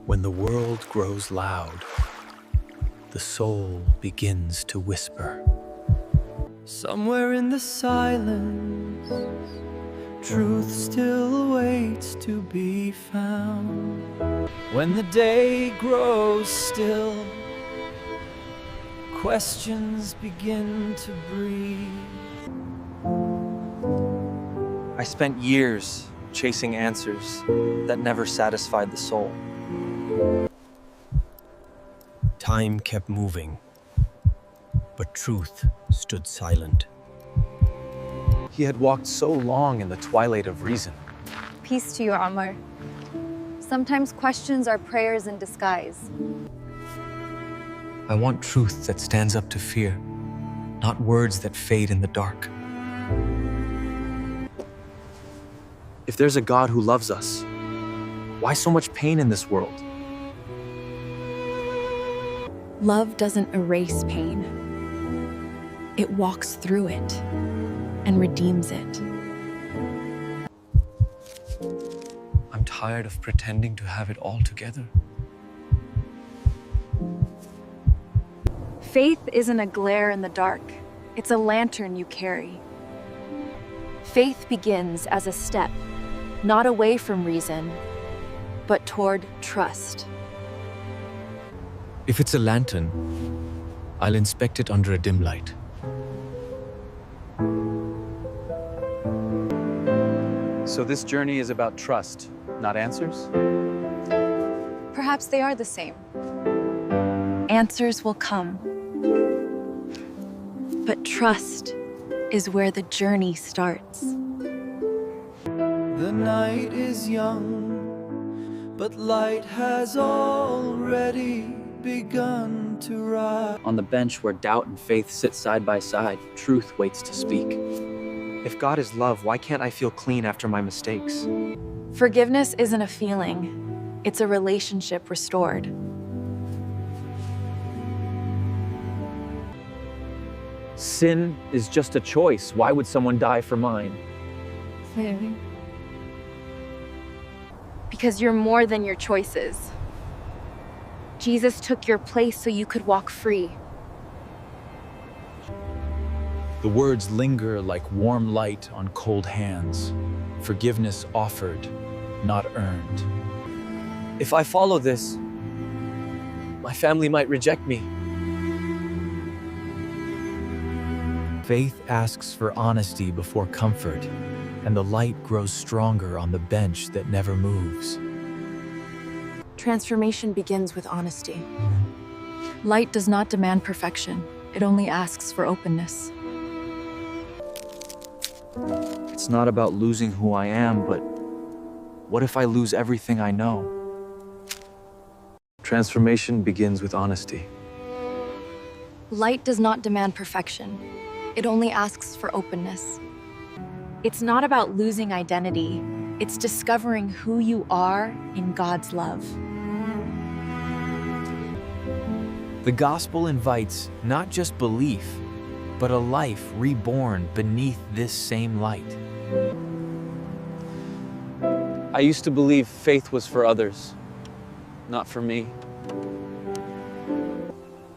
When the world grows loud, the soul begins to whisper. Somewhere in the silence, truth still waits to be found. When the day grows still, questions begin to breathe. I spent years chasing answers that never satisfied the soul. Time kept moving, but truth stood silent. He had walked so long in the twilight of reason. Peace to you, Amar. Sometimes questions are prayers in disguise. I want truth that stands up to fear, not words that fade in the dark. If there's a God who loves us, why so much pain in this world? Love doesn't erase pain. It walks through it and redeems it. I'm tired of pretending to have it all together. Faith isn't a glare in the dark. It's a lantern you carry. Faith begins as a step, not away from reason, but toward trust. If it's a lantern, I'll inspect it under a dim light. So this journey is about trust, not answers? Perhaps they are the same. Answers will come. But trust is where the journey starts. The night is young, but light has already begun to rise. On the bench where doubt and faith sit side by side, truth waits to speak. If God is love, why can't I feel clean after my mistakes? Forgiveness isn't a feeling, it's a relationship restored. Sin is just a choice. Why would someone die for mine? Because you're more than your choices. Jesus took your place so you could walk free. The words linger like warm light on cold hands. Forgiveness offered, not earned. If I follow this, my family might reject me. Faith asks for honesty before comfort, and the light grows stronger on the bench that never moves. Transformation begins with honesty. Light does not demand perfection. It only asks for openness. It's not about losing who I am, but what if I lose everything I know? Transformation begins with honesty. Light does not demand perfection. It only asks for openness. It's not about losing identity. It's discovering who you are in God's love. The gospel invites not just belief, but a life reborn beneath this same light. I used to believe faith was for others, not for me.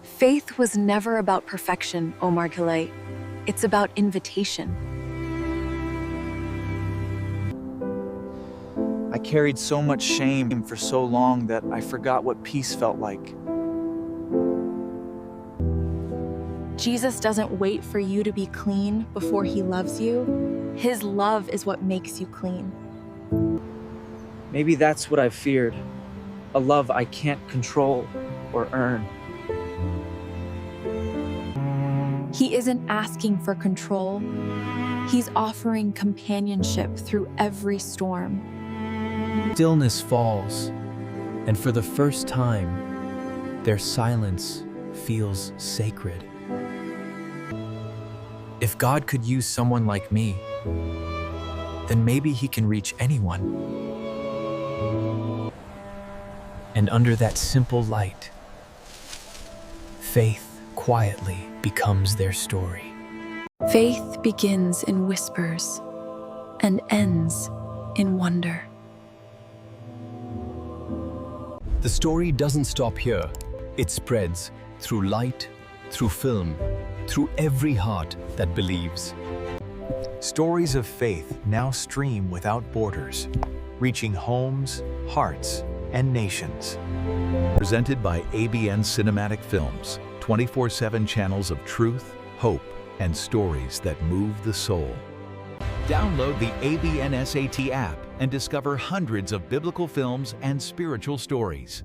Faith was never about perfection, Omar Gillay. It's about invitation. I carried so much shame for so long that I forgot what peace felt like. Jesus doesn't wait for you to be clean before he loves you. His love is what makes you clean. Maybe that's what I've feared, a love I can't control or earn. He isn't asking for control. He's offering companionship through every storm. Stillness falls, and for the first time, their silence feels sacred. If God could use someone like me, then maybe he can reach anyone. And under that simple light, faith quietly becomes their story. Faith begins in whispers and ends in wonder. The story doesn't stop here. It spreads through light, through film, through every heart that believes. Stories of faith now stream without borders, reaching homes, hearts, and nations. Presented by ABN Cinematic Films, 24/7 channels of truth, hope, and stories that move the soul. Download the ABN SAT app and discover hundreds of biblical films and spiritual stories.